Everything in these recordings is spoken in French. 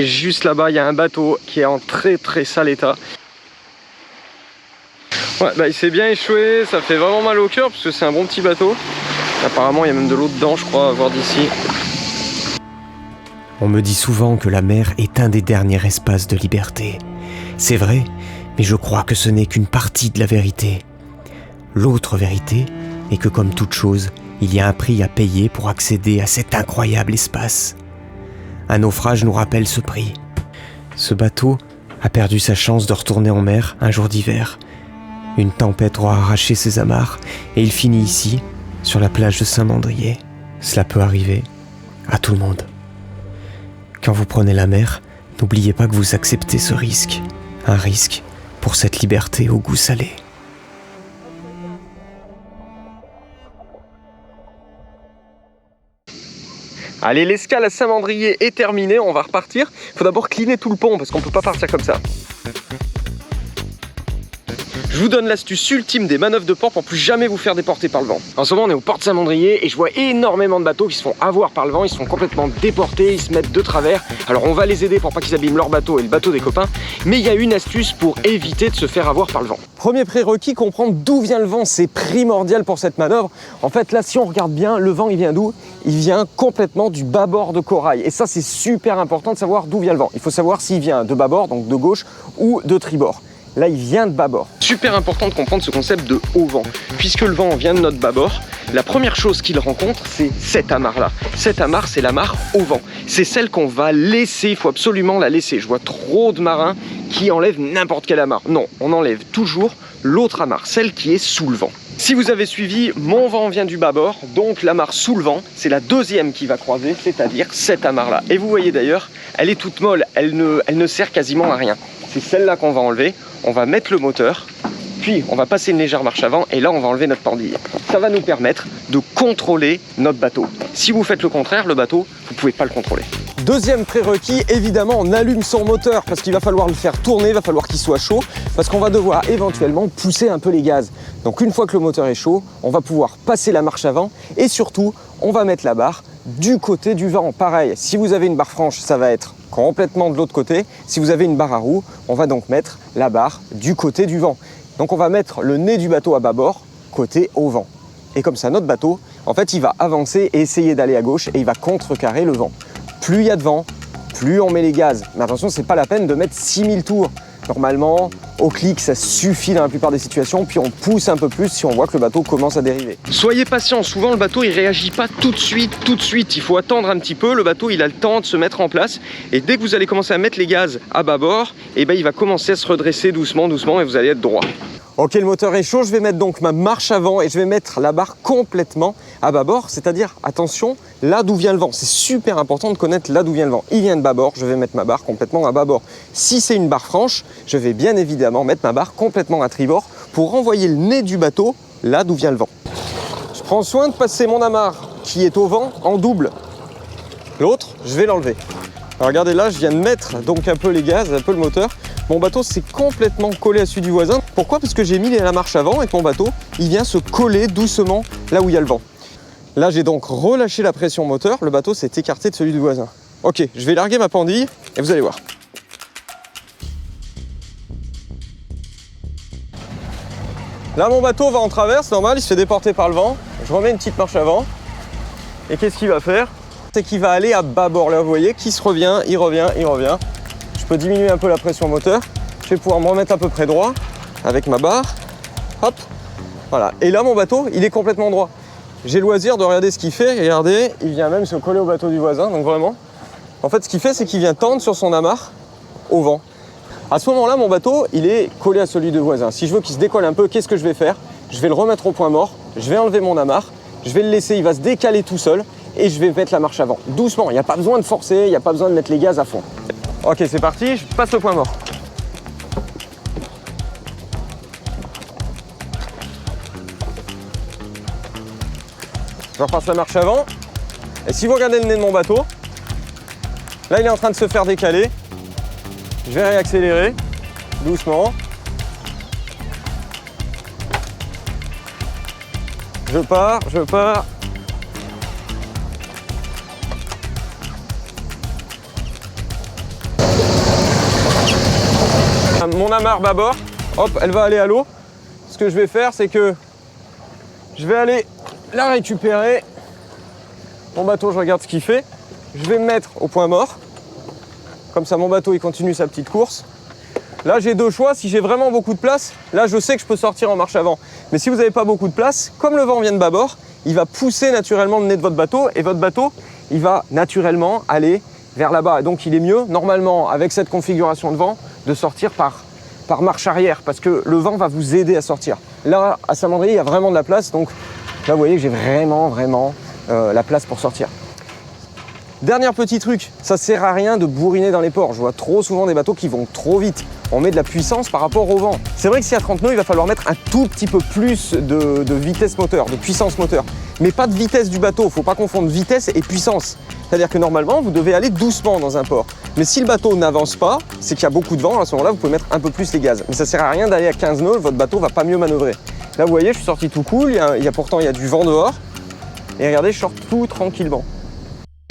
Et juste là-bas, il y a un bateau qui est en très sale état. Ouais, bah il s'est bien échoué, ça fait vraiment mal au cœur parce que c'est un bon petit bateau. Apparemment, il y a même de l'eau dedans, je crois, à voir d'ici. On me dit souvent que la mer est un des derniers espaces de liberté. C'est vrai, mais je crois que ce n'est qu'une partie de la vérité. L'autre vérité est que comme toute chose, il y a un prix à payer pour accéder à cet incroyable espace. Un naufrage nous rappelle ce prix. Ce bateau a perdu sa chance de retourner en mer un jour d'hiver. Une tempête aura arraché ses amarres et il finit ici, sur la plage de Saint-Mandrier. Cela peut arriver à tout le monde. Quand vous prenez la mer, n'oubliez pas que vous acceptez ce risque. Un risque pour cette liberté au goût salé. Allez, l'escale à Saint-Mandrier est terminée, on va repartir. Il faut d'abord cleaner tout le pont parce qu'on peut pas partir comme ça. Je vous donne l'astuce ultime des manœuvres de port pour plus jamais vous faire déporter par le vent. En ce moment, on est au port de Saint-Mandrier et je vois énormément de bateaux qui se font avoir par le vent, ils se font complètement déporter, ils se mettent de travers. Alors on va les aider pour pas qu'ils abîment leur bateau et le bateau des copains, mais il y a une astuce pour éviter de se faire avoir par le vent. Premier prérequis, comprendre d'où vient le vent, c'est primordial pour cette manœuvre. En fait, là, si on regarde bien, le vent, il vient d'où? Il vient complètement du bâbord de Corail. Et ça, c'est super important de savoir d'où vient le vent. Il faut savoir s'il vient de bâbord, donc de gauche, ou de tribord. Là, il vient de bâbord. Super important de comprendre ce concept de haut vent. Puisque le vent vient de notre bâbord, la première chose qu'il rencontre, c'est cette amarre-là. Cette amarre, c'est l'amarre au vent. C'est celle qu'on va laisser, il faut absolument la laisser. Je vois trop de marins qui enlèvent n'importe quelle amarre. Non, on enlève toujours l'autre amarre, celle qui est sous le vent. Si vous avez suivi, mon vent vient du bâbord, donc l'amarre sous le vent, c'est la deuxième qui va croiser, c'est-à-dire cette amarre-là. Et vous voyez d'ailleurs, elle est toute molle, elle ne sert quasiment à rien. C'est celle-là qu'on va enlever. On va mettre le moteur, puis on va passer une légère marche avant et là on va enlever notre pendille. Ça va nous permettre de contrôler notre bateau. Si vous faites le contraire, le bateau, vous ne pouvez pas le contrôler. Deuxième prérequis, évidemment on allume son moteur parce qu'il va falloir le faire tourner, il va falloir qu'il soit chaud parce qu'on va devoir éventuellement pousser un peu les gaz. Donc une fois que le moteur est chaud, on va pouvoir passer la marche avant et surtout on va mettre la barre du côté du vent. Pareil, si vous avez une barre franche, ça va être complètement de l'autre côté. Si vous avez une barre à roue, on va donc mettre la barre du côté du vent. Donc on va mettre le nez du bateau à bâbord, côté au vent. Et comme ça, notre bateau, en fait, il va avancer et essayer d'aller à gauche et il va contrecarrer le vent. Plus il y a de vent, plus on met les gaz. Mais attention, c'est pas la peine de mettre 6000 tours. Normalement, au clic, ça suffit dans la plupart des situations, puis on pousse un peu plus si on voit que le bateau commence à dériver. Soyez patient, souvent le bateau il réagit pas tout de suite, il faut attendre un petit peu, le bateau il a le temps de se mettre en place, et dès que vous allez commencer à mettre les gaz à bâbord, et ben il va commencer à se redresser doucement et vous allez être droit. Ok, le moteur est chaud, je vais mettre donc ma marche avant et je vais mettre la barre complètement à bâbord, c'est-à-dire, attention, là d'où vient le vent. C'est super important de connaître là d'où vient le vent. Il vient de bâbord, je vais mettre ma barre complètement à bâbord. Si c'est une barre franche, je vais bien évidemment mettre ma barre complètement à tribord pour renvoyer le nez du bateau là d'où vient le vent. Je prends soin de passer mon amarre qui est au vent en double. L'autre, je vais l'enlever. Alors regardez là, je viens de mettre donc un peu les gaz, un peu le moteur. Mon bateau s'est complètement collé à celui du voisin. Pourquoi? Parce que j'ai mis la marche avant et que mon bateau, il vient se coller doucement là où il y a le vent. Là, j'ai donc relâché la pression moteur. Le bateau s'est écarté de celui du voisin. Ok, je vais larguer ma pendille et vous allez voir. Là, mon bateau va en travers, c'est normal, il se fait déporter par le vent. Je remets une petite marche avant. Et qu'est-ce qu'il va faire? C'est qu'il va aller à bâbord. Là, vous voyez, qui se revient, il revient, il revient. Je peux diminuer un peu la pression moteur. Je vais pouvoir me remettre à peu près droit avec ma barre. Hop, voilà. Et là, mon bateau, il est complètement droit. J'ai le loisir de regarder ce qu'il fait. Regardez, il vient même se coller au bateau du voisin. Donc vraiment, en fait, ce qu'il fait, c'est qu'il vient tendre sur son amarre au vent. À ce moment-là, mon bateau, il est collé à celui du voisin. Si je veux qu'il se décolle un peu, qu'est-ce que je vais faire? Je vais le remettre au point mort. Je vais enlever mon amarre. Je vais le laisser, il va se décaler tout seul. Et je vais mettre la marche avant. Doucement, il n'y a pas besoin de forcer, il n'y a pas besoin de mettre les gaz à fond. Ok, c'est parti, je passe le point mort. Je repasse la marche avant. Et si vous regardez le nez de mon bateau, là il est en train de se faire décaler. Je vais réaccélérer, doucement. Je pars. mon amarre bâbord, hop, elle va aller à l'eau. Ce que je vais faire, c'est que je vais aller la récupérer. Mon bateau, je regarde ce qu'il fait. Je vais me mettre au point mort. Comme ça, mon bateau, il continue sa petite course. Là, j'ai deux choix. Si j'ai vraiment beaucoup de place, là, je sais que je peux sortir en marche avant. Mais si vous n'avez pas beaucoup de place, comme le vent vient de bâbord, il va pousser naturellement le nez de votre bateau. Et votre bateau, il va naturellement aller vers là-bas. Et donc, il est mieux, normalement, avec cette configuration de vent, de sortir par marche arrière. Parce que le vent va vous aider à sortir. Là, à Saint-Mandrier, il y a vraiment de la place. Donc, là, vous voyez que j'ai vraiment la place pour sortir. Dernier petit truc, ça sert à rien de bourriner dans les ports. Je vois trop souvent des bateaux qui vont trop vite. On met de la puissance par rapport au vent. C'est vrai que si à 30 nœuds, il va falloir mettre un tout petit peu plus de vitesse moteur, de puissance moteur. Mais pas de vitesse du bateau, il ne faut pas confondre vitesse et puissance. C'est-à-dire que normalement, vous devez aller doucement dans un port. Mais si le bateau n'avance pas, c'est qu'il y a beaucoup de vent, à ce moment-là, vous pouvez mettre un peu plus les gaz. Mais ça sert à rien d'aller à 15 nœuds, votre bateau va pas mieux manœuvrer. Là, vous voyez, je suis sorti tout cool, pourtant il y a du vent dehors. Et regardez, je sors tout tranquillement.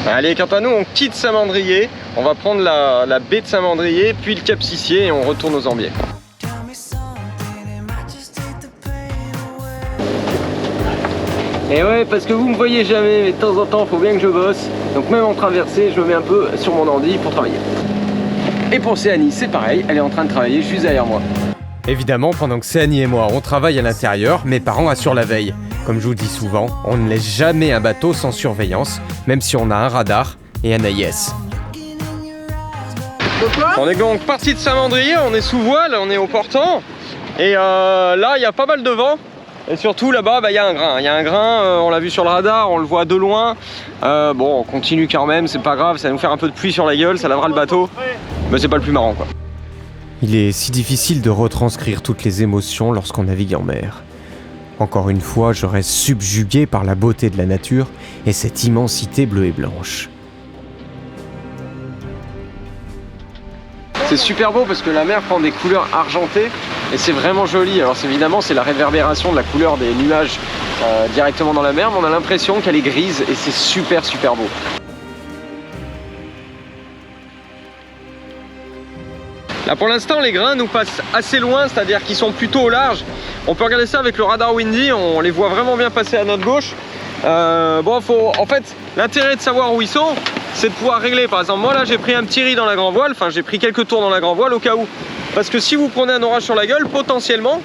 Allez, quant à nous, on quitte Saint-Mandrier. On va prendre la baie de Saint-Mandrier, puis le Cap Sissier et on retourne aux Ambiers. Et ouais, parce que vous me voyez jamais, mais de temps en temps, il faut bien que je bosse. Donc même en traversée, je me mets un peu sur mon ordi pour travailler. Et pour Céanie, c'est pareil, elle est en train de travailler juste derrière moi. Évidemment, pendant que Céanie et moi, on travaille à l'intérieur, mes parents assurent la veille. Comme je vous dis souvent, on ne laisse jamais un bateau sans surveillance, même si on a un radar et un AIS. On est donc parti de Saint-Mandrier, on est sous voile, on est au portant. Et là, il y a pas mal de vent. Et surtout là-bas, il y a un grain. Il y a un grain, on l'a vu sur le radar, on le voit de loin. Bon, on continue quand même, c'est pas grave, ça va nous faire un peu de pluie sur la gueule, ça lavera le bateau. Mais c'est pas le plus marrant, quoi. Il est si difficile de retranscrire toutes les émotions lorsqu'on navigue en mer. Encore une fois, je reste subjugué par la beauté de la nature et cette immensité bleue et blanche. C'est super beau parce que la mer prend des couleurs argentées et c'est vraiment joli. Alors évidemment, c'est la réverbération de la couleur des nuages directement dans la mer, mais on a l'impression qu'elle est grise et c'est super beau. Là pour l'instant les grains nous passent assez loin, c'est-à-dire qu'ils sont plutôt au large. On peut regarder ça avec le radar Windy, on les voit vraiment bien passer à notre gauche. En fait, l'intérêt de savoir où ils sont, c'est de pouvoir régler. Par exemple, moi là j'ai pris un petit riz dans la grand voile, enfin j'ai pris quelques tours dans la grand voile au cas où. Parce que si vous prenez un orage sur la gueule, potentiellement,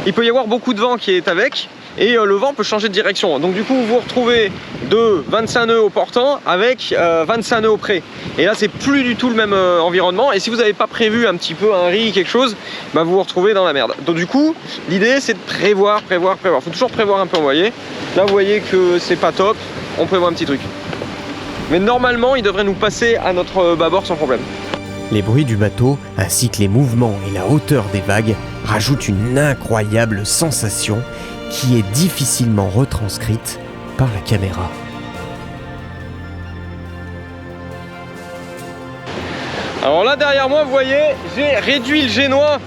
il peut y avoir beaucoup de vent qui est avec. Et le vent peut changer de direction. Donc du coup vous vous retrouvez de 25 nœuds au portant avec 25 nœuds au près. Et là c'est plus du tout le même environnement. Et si vous n'avez pas prévu un petit peu un riz, quelque chose, bah, vous vous retrouvez dans la merde. Donc du coup l'idée c'est de prévoir. Faut toujours prévoir un peu, vous voyez. Là vous voyez que c'est pas top, on prévoit un petit truc. Mais normalement il devrait nous passer à notre bâbord sans problème. Les bruits du bateau, ainsi que les mouvements et la hauteur des vagues, rajoutent une incroyable sensation qui est difficilement retranscrite par la caméra. Alors là derrière moi vous voyez, j'ai réduit le génois.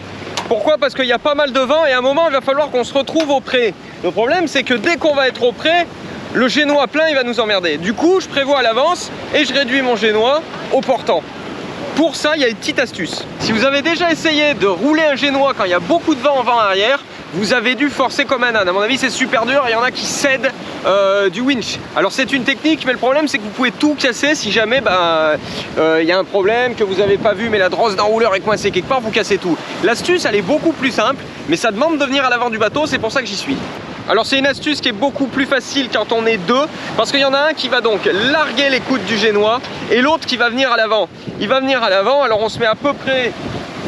Pourquoi? Parce qu'il y a pas mal de vent et à un moment il va falloir qu'on se retrouve au près. Le problème c'est que dès qu'on va être au près, le génois plein il va nous emmerder. Du coup je prévois à l'avance et je réduis mon génois au portant. Pour ça il y a une petite astuce. Si vous avez déjà essayé de rouler un génois quand il y a beaucoup de vent en vent arrière, vous avez dû forcer comme un âne. À mon avis c'est super dur, il y en a qui cèdent du winch. Alors c'est une technique mais le problème c'est que vous pouvez tout casser si jamais y a un problème que vous n'avez pas vu mais la drosse d'enrouleur est coincée quelque part, vous cassez tout. L'astuce elle est beaucoup plus simple mais ça demande de venir à l'avant du bateau, c'est pour ça que j'y suis. Alors c'est une astuce qui est beaucoup plus facile quand on est deux, parce qu'il y en a un qui va donc larguer les coudes du génois et l'autre qui va venir à l'avant. Il va venir à l'avant, alors on se met à peu près,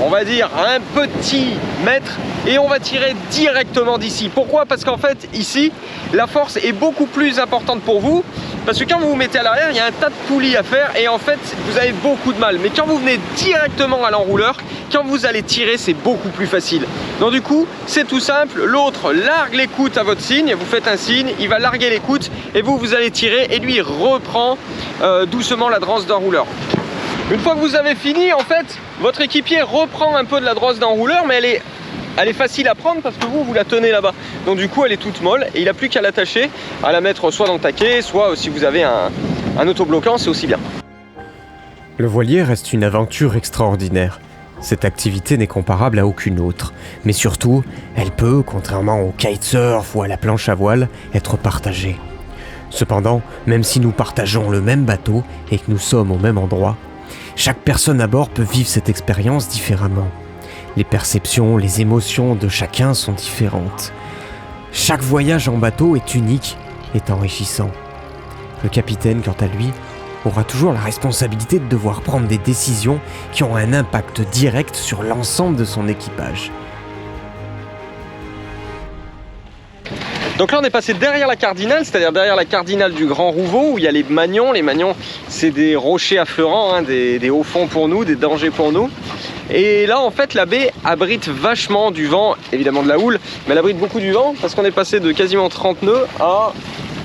on va dire, à un petit mètre et on va tirer directement d'ici. Pourquoi? Parce qu'en fait ici la force est beaucoup plus importante pour vous, parce que quand vous vous mettez à l'arrière il y a un tas de poulies à faire et en fait vous avez beaucoup de mal. Mais quand vous venez directement à l'enrouleur, quand vous allez tirer c'est beaucoup plus facile. Donc du coup c'est tout simple, l'autre largue l'écoute à votre signe, vous faites un signe, il va larguer l'écoute et vous allez tirer et lui il reprend doucement la drosse d'enrouleur. Une fois que vous avez fini, en fait votre équipier reprend un peu de la drosse d'enrouleur, mais elle est facile à prendre parce que vous la tenez là-bas. Donc du coup elle est toute molle et il n'a plus qu'à l'attacher, à la mettre soit dans le taquet, soit si vous avez un autobloquant, c'est aussi bien. Le voilier reste une aventure extraordinaire. Cette activité n'est comparable à aucune autre, mais surtout, elle peut, contrairement au kitesurf ou à la planche à voile, être partagée. Cependant, même si nous partageons le même bateau et que nous sommes au même endroit, chaque personne à bord peut vivre cette expérience différemment. Les perceptions, les émotions de chacun sont différentes. Chaque voyage en bateau est unique et enrichissant. Le capitaine, quant à lui, aura toujours la responsabilité de devoir prendre des décisions qui ont un impact direct sur l'ensemble de son équipage. Donc là on est passé derrière la cardinale, c'est-à-dire derrière la cardinale du Grand Rouveau où il y a les Magnons. Les Magnons c'est des rochers affleurants, hein, des hauts fonds pour nous, des dangers pour nous. Et là en fait la baie abrite vachement du vent, évidemment de la houle, mais elle abrite beaucoup du vent parce qu'on est passé de quasiment 30 nœuds à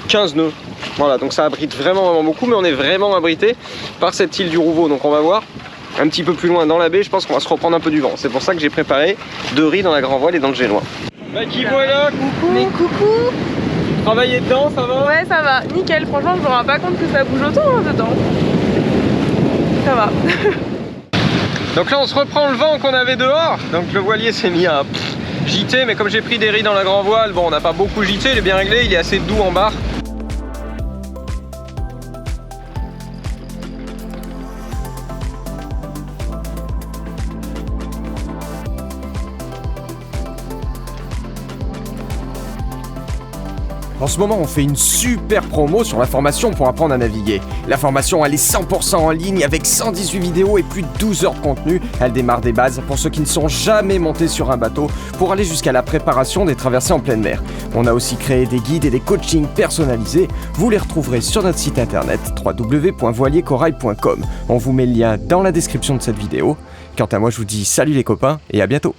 15 nœuds. Voilà, donc ça abrite vraiment beaucoup, mais on est vraiment abrité par cette île du Rouveau. Donc on va voir un petit peu plus loin dans la baie, je pense qu'on va se reprendre un peu du vent. C'est pour ça que j'ai préparé 2 riz dans la grand voile et dans le génois. Bah qui voilà, coucou. Mais coucou. Travailler dedans, ça va? Ouais, ça va, nickel. Franchement, je me rends pas compte que ça bouge autant hein, dedans. Ça va. Donc là, on se reprend le vent qu'on avait dehors. Donc le voilier s'est mis à gîter, mais comme j'ai pris des riz dans la grand voile, bon, on n'a pas beaucoup gîté, il est bien réglé, il est assez doux en barre. En ce moment, on fait une super promo sur la formation pour apprendre à naviguer. La formation, elle est 100% en ligne avec 118 vidéos et plus de 12 heures de contenu. Elle démarre des bases pour ceux qui ne sont jamais montés sur un bateau pour aller jusqu'à la préparation des traversées en pleine mer. On a aussi créé des guides et des coachings personnalisés. Vous les retrouverez sur notre site internet www.voiliercorail.com. On vous met le lien dans la description de cette vidéo. Quant à moi, je vous dis salut les copains et à bientôt.